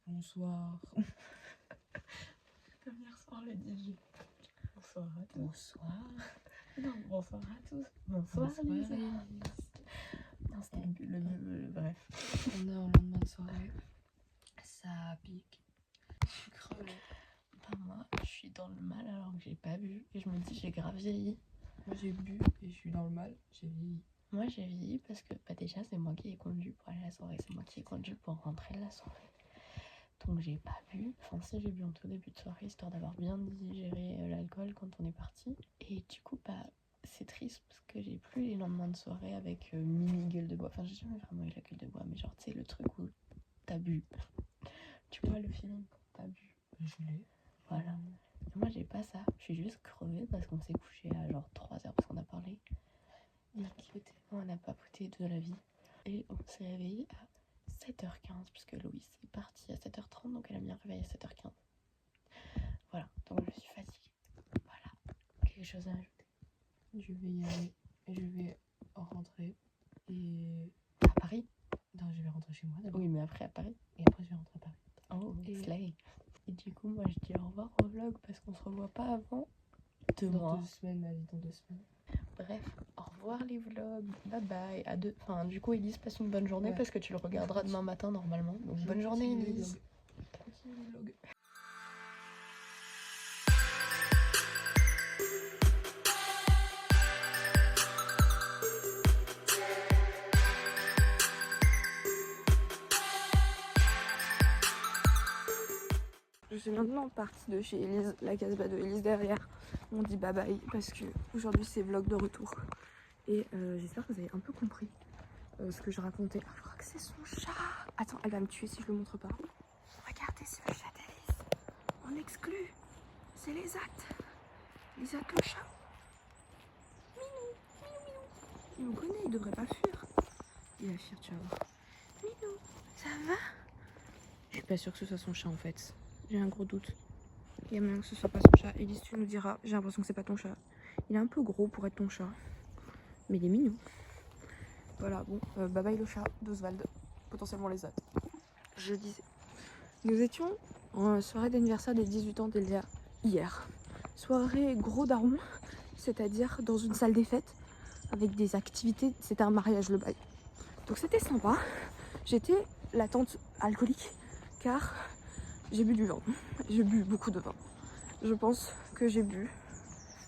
Bonsoir. Comme hier soir le DJ. Bonsoir à tous. Bonsoir. Non, bonsoir à tous. Bonsoir, Lisa. Non, c'était bref. On est en lendemain de soirée. Ça pique. Je suis crevée. Ben, moi, je suis dans le mal alors que j'ai pas bu. Et je me dis, j'ai grave vieilli. Moi j'ai bu et je suis dans le mal. J'ai vieilli. Moi, j'ai vieilli parce que déjà, c'est moi qui ai conduit pour aller à la soirée. C'est moi qui ai conduit pour rentrer de la soirée. Donc, j'ai pas bu. Enfin, si, j'ai bu en tout début de soirée, histoire d'avoir bien digéré l'alcool quand on est parti. Et du coup, c'est triste parce que j'ai plus les lendemains de soirée avec mini gueule de bois. Enfin, j'ai jamais vraiment eu la gueule de bois, mais genre, tu sais, le truc où t'as bu. Tu vois le feeling quand t'as bu. Je l'ai. Voilà. Et moi, j'ai pas ça. Je suis juste crevée parce qu'on s'est couché à genre 3h parce qu'on a parlé. On n'a pas papoté de la vie. Et on s'est réveillé à 7h15 puisque Loïs est partie à 7h30, donc elle a mis un réveil à 7h15. Voilà, donc je suis fatiguée. Voilà. Quelque chose à ajouter? Je vais y aller et je vais rentrer. Et à Paris? Non, je vais rentrer chez moi d'abord. Oui, mais après à Paris. Et après je vais rentrer à Paris. Oh, et slay. Et du coup, moi je dis au revoir au vlog parce qu'on se revoit pas avant 2 mois. Dans 2 semaines, ma vie, dans 2 semaines. Bref, au revoir les vlogs, bye bye. Enfin, du coup, Elise, passe une bonne journée parce que tu le regarderas demain matin normalement. Donc, bonne journée, Elise. Continue le vlog. Je suis maintenant partie de chez Elise, la casbah de Elise derrière. On dit bye bye parce que aujourd'hui c'est vlog de retour. Et j'espère que vous avez un peu compris ce que je racontais. Ah, je crois que c'est son chat. Attends, elle va me tuer si je le montre pas. Regardez, c'est le chat d'Elise. On exclut. C'est Lésat. Lésat le chat. Minou, minou, minou. Il me connaît, il devrait pas fuir. Il va fuir, tu vas voir. Minou, ça va? Je suis pas sûre que ce soit son chat en fait. J'ai un gros doute. Il y a moyen que ce soit pas son chat. Elise, tu nous diras. J'ai l'impression que c'est pas ton chat. Il est un peu gros pour être ton chat. Mais il est mignon. Voilà, bon. Bye bye le chat d'Oswald. Potentiellement les autres. Je disais. Nous étions en soirée d'anniversaire des 18 ans d'Elia hier. Soirée gros daron. C'est-à-dire dans une salle des fêtes. Avec des activités. C'était un mariage le bail. Donc c'était sympa. J'étais la tante alcoolique. Car j'ai bu du vin. J'ai bu beaucoup de vin. Je pense que j'ai bu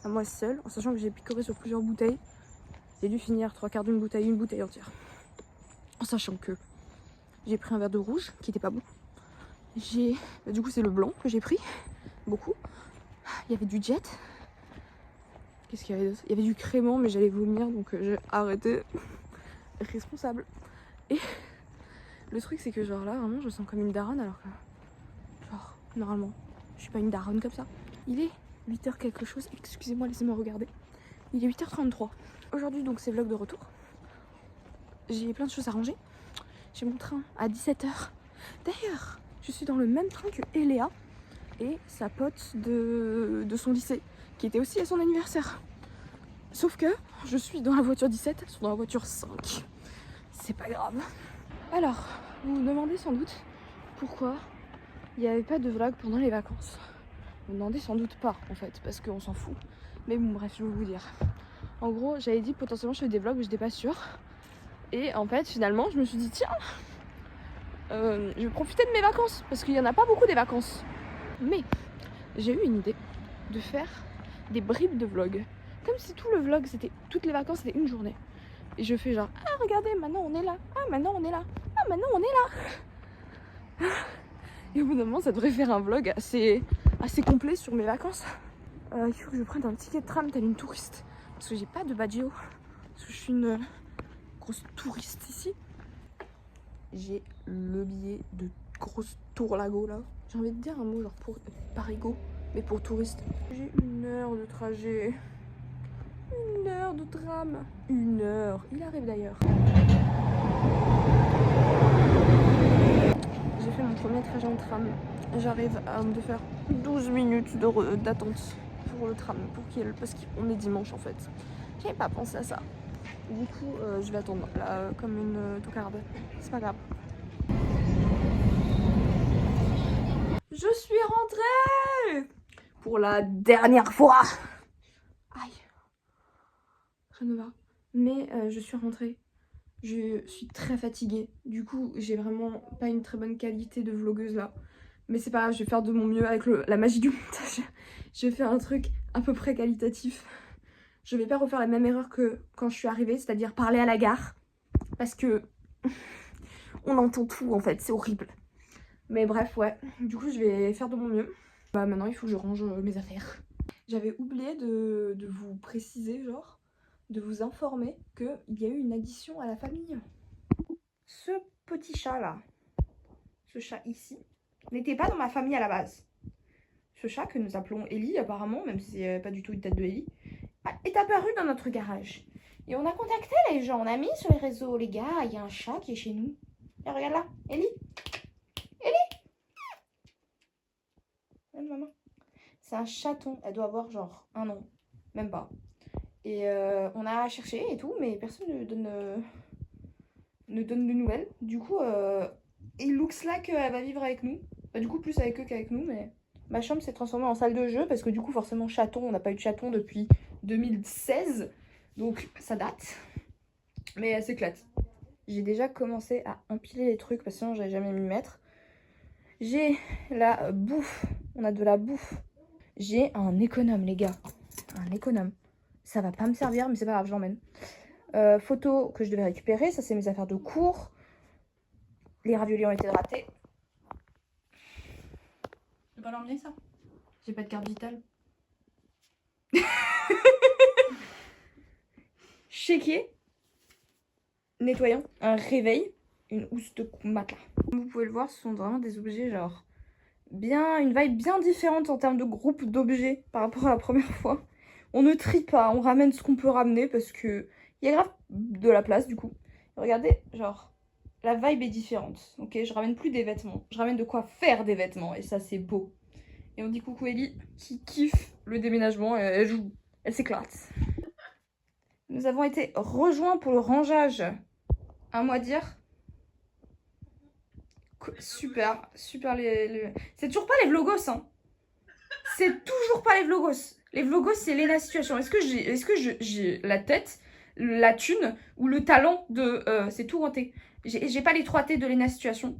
à moi seule, en sachant que j'ai picoré sur plusieurs bouteilles. J'ai dû finir 3/4 d'une bouteille, une bouteille entière. En sachant que j'ai pris un verre de rouge qui était pas bon. Du coup c'est le blanc que j'ai pris. Beaucoup. Il y avait du jet. Qu'est-ce qu'il y avait d'autre? Il y avait du crément mais j'allais vomir donc j'ai arrêté. Responsable. Et le truc c'est que genre là vraiment je sens comme une daronne alors que genre normalement je suis pas une daronne comme ça. Il est 8h quelque chose, excusez-moi laissez-moi regarder. Il est 8h33. Aujourd'hui donc c'est vlog de retour. J'ai plein de choses à ranger. J'ai mon train à 17h. D'ailleurs je suis dans le même train que Eléa et sa pote de son lycée qui était aussi à son anniversaire. Sauf que je suis dans la voiture 17, elles sont dans la voiture 5. C'est pas grave. Alors, vous vous demandez sans doute pourquoi il n'y avait pas de vlog pendant les vacances. Vous vous demandez sans doute pas en fait, parce qu'on s'en fout. Mais bon bref, je vais vous dire. En gros, j'avais dit que potentiellement je fais des vlogs mais j'étais pas sûre. Et en fait, finalement, je me suis dit tiens, je vais profiter de mes vacances, parce qu'il y en a pas beaucoup des vacances. Mais j'ai eu une idée de faire des bribes de vlog. Comme si tout le vlog, toutes les vacances, c'était une journée. Et je fais genre, ah regardez, maintenant on est là. Ah maintenant on est là. Ah maintenant on est là. Et au bout d'un moment, ça devrait faire un vlog assez complet sur mes vacances. Il faut que je prenne un ticket de tram tel une touriste. Parce que j'ai pas de badgeo. Parce que je suis une grosse touriste ici. J'ai le billet de grosse tourlago là. J'ai envie de dire un mot genre pour parigo, mais pour touriste. J'ai 1 heure de trajet. 1 heure de tram. 1 heure. Il arrive d'ailleurs. J'ai fait mon premier trajet en tram. J'arrive à me faire 12 minutes d'attente pour le tram. Parce qu'on est dimanche en fait. J'avais pas pensé à ça. Du coup, je vais attendre là comme une tocarde. C'est pas grave. pour la dernière fois. Aïe. Ça ne va. Mais je suis rentrée. Je suis très fatiguée. Du coup, j'ai vraiment pas une très bonne qualité de vlogueuse là. Mais c'est pas grave, je vais faire de mon mieux avec la magie du montage. Je vais faire un truc à peu près qualitatif. Je vais pas refaire la même erreur que quand je suis arrivée, c'est-à-dire parler à la gare. Parce que on entend tout en fait, c'est horrible. Mais bref, ouais. Du coup, je vais faire de mon mieux. Bah maintenant, il faut que je range mes affaires. J'avais oublié de vous préciser, genre, de vous informer qu'il y a eu une addition à la famille. Ce petit chat là, ce chat ici, n'était pas dans ma famille à la base. Ce chat que nous appelons Ellie apparemment, même si c'est pas du tout une tête de Ellie, est apparu dans notre garage. Et on a contacté les gens, on a mis sur les réseaux, les gars, il y a un chat qui est chez nous. Et regarde là, Ellie. Ellie. Maman. C'est un chaton, elle doit avoir genre 1 an, même pas. Et on a cherché et tout, mais personne ne donne de nouvelles. Du coup, il looks like qu'elle va vivre avec nous. Bah, du coup, plus avec eux qu'avec nous, mais ma chambre s'est transformée en salle de jeu parce que du coup, forcément, chaton, on n'a pas eu de chaton depuis 2016. Donc, ça date. Mais elle s'éclate. J'ai déjà commencé à empiler les trucs parce que sinon, j'avais jamais m'y mettre. J'ai la bouffe. On a de la bouffe. J'ai un économe, les gars. Un économe. Ça va pas me servir, mais c'est pas grave, je l'emmène. Photos que je devais récupérer. Ça, c'est mes affaires de cours. Les raviolis ont été ratés. Je peux pas l'emmener, ça? J'ai pas de carte vitale. Chéquier. Nettoyant. Un réveil. Une housse de matelas. Comme vous pouvez le voir, ce sont vraiment des objets genre... une vibe bien différente en termes de groupe d'objets par rapport à la première fois. On ne trie pas, on ramène ce qu'on peut ramener parce que il y a grave de la place du coup. Regardez, genre, la vibe est différente. Ok, je ramène plus des vêtements, je ramène de quoi faire des vêtements et ça c'est beau. Et on dit coucou Ellie qui kiffe le déménagement et elle joue, elle s'éclate. Nous avons été rejoints pour le rangeage. Un mot à dire? Super, super c'est toujours pas les vlogos, hein. C'est toujours pas les vlogos. Les vlogos, c'est Lena Situation. Est-ce que j'ai la tête, la thune ou le talent de... c'est tout renté. J'ai pas les 3 T de Lena Situation.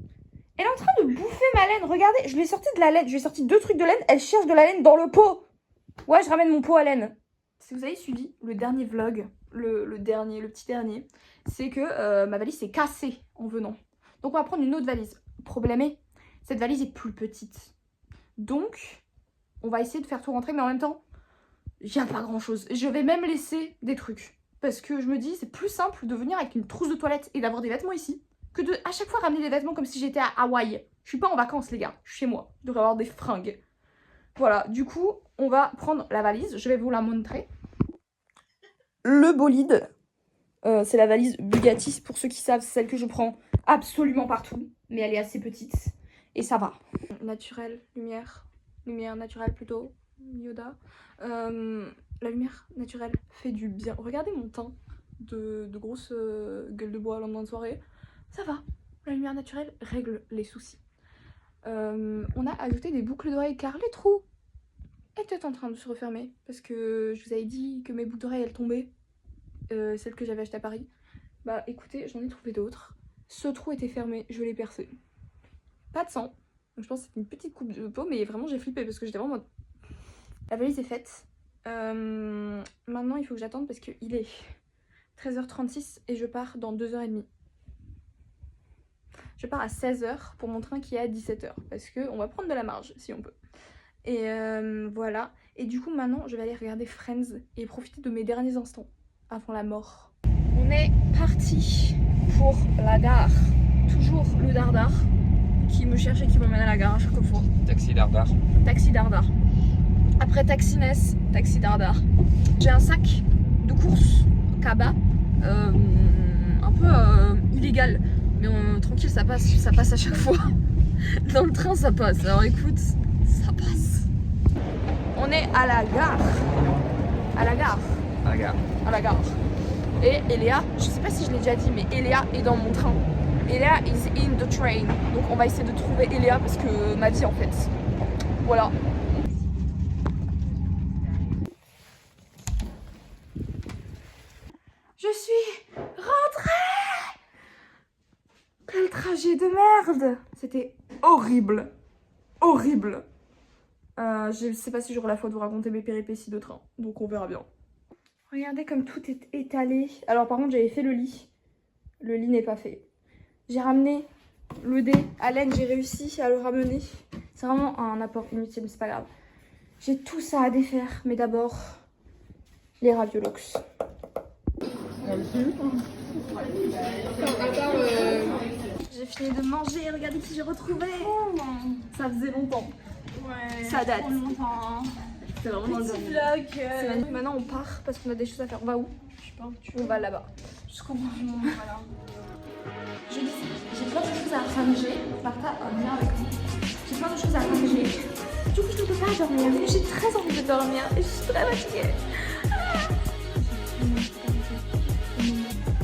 Elle est en train de bouffer ma laine. Regardez, je lui ai sorti de la laine. Je lui ai sorti 2 trucs de laine. Elle cherche de la laine dans le pot. Ouais, je ramène mon pot à laine. Si vous avez suivi le dernier vlog, le petit dernier, c'est que ma valise s'est cassée en venant. Donc on va prendre une autre valise. Problème est, cette valise est plus petite. Donc, on va essayer de faire tout rentrer, mais en même temps, il n'y a pas grand chose. Je vais même laisser des trucs. Parce que je me dis, c'est plus simple de venir avec une trousse de toilette et d'avoir des vêtements ici, que de à chaque fois ramener des vêtements comme si j'étais à Hawaï. Je suis pas en vacances, les gars. Je suis chez moi. Je devrais avoir des fringues. Voilà, du coup, on va prendre la valise. Je vais vous la montrer. Le bolide. C'est la valise Bugatti, pour ceux qui savent, c'est celle que je prends absolument partout. Mais elle est assez petite. Et ça va. Naturel, lumière. Lumière naturelle plutôt. Yoda. La lumière naturelle fait du bien. Regardez mon teint de grosse gueule de bois le lendemain de soirée. Ça va. La lumière naturelle règle les soucis. On a ajouté des boucles d'oreilles car les trous étaient en train de se refermer. Parce que je vous avais dit que mes boucles d'oreilles elles tombaient. Celles que j'avais achetées à Paris. Bah écoutez, j'en ai trouvé d'autres. Ce trou était fermé, je l'ai percé. Pas de sang. Donc, je pense que c'était une petite coupe de peau, mais vraiment j'ai flippé parce que j'étais vraiment... La valise est faite. Maintenant il faut que j'attende parce qu'il est 13h36 et je pars dans 2h30. Je pars à 16h pour mon train qui est à 17h parce qu'on va prendre de la marge si on peut. Et voilà. Et du coup maintenant je vais aller regarder Friends et profiter de mes derniers instants avant la mort. On est parti pour la gare. Toujours le dardar qui me cherche et qui m'emmène à la gare à chaque fois. Taxi dardar. Taxi dardar. Après Taxiness, taxi dardar. J'ai un sac de course Kaba, un peu illégal, mais tranquille, ça passe à chaque fois. Dans le train, ça passe. Alors écoute, ça passe. On est à la gare. À la gare. À la gare. À la gare. Et Eléa, je sais pas si je l'ai déjà dit, mais Eléa est dans mon train. Eléa is in the train. Donc on va essayer de trouver Eléa parce que ma vie en fait. Voilà. trajet de merde. C'était horrible. Horrible. Je sais pas si j'aurai la foi de vous raconter mes péripéties de train, donc on verra bien. Regardez comme tout est étalé. Alors par contre j'avais fait le lit. Le lit n'est pas fait. J'ai ramené le dé à laine, j'ai réussi à le ramener. C'est vraiment un apport inutile, mais c'est pas grave. J'ai tout ça à défaire, mais d'abord les raviolox. J'ai fini de manger, regardez qui j'ai retrouvé. Ça faisait longtemps. Ouais, Ça date. longtemps. C'est vraiment le Petit vlog. C'est magnifique. Maintenant on part parce qu'on a des choses à faire. On va où? Je sais pas où tu On va là-bas. Je comprends. Voilà. Je dis, j'ai plein de choses à ranger. Martha, viens avec moi. J'ai plein de choses à ranger. Du coup, je ne peux pas dormir. Mais j'ai très envie de dormir et je suis très fatiguée.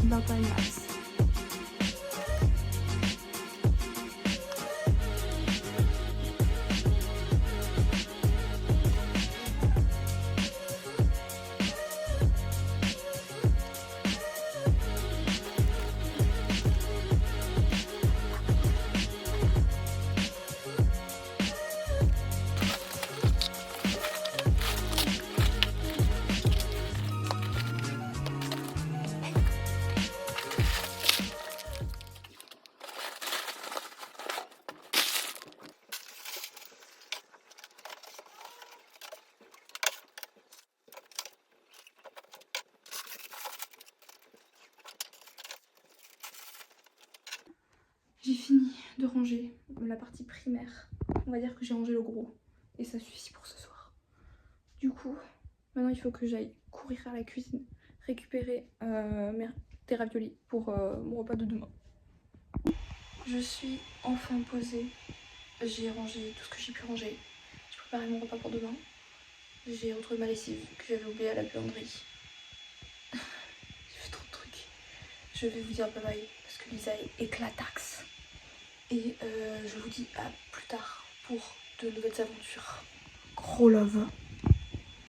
Dans Time Lapse. J'ai fini de ranger la partie primaire. On va dire que j'ai rangé le gros. Et ça suffit pour ce soir. Du coup, maintenant il faut que j'aille courir à la cuisine, récupérer des raviolis pour mon repas de demain. Je suis enfin posée. J'ai rangé tout ce que j'ai pu ranger. J'ai préparé mon repas pour demain. J'ai retrouvé ma lessive que j'avais oubliée à la buanderie. J'ai fait trop de trucs. Je vais vous dire bye bye parce que Lisa est éclataxe. Et je vous dis à plus tard pour de nouvelles aventures. Gros love.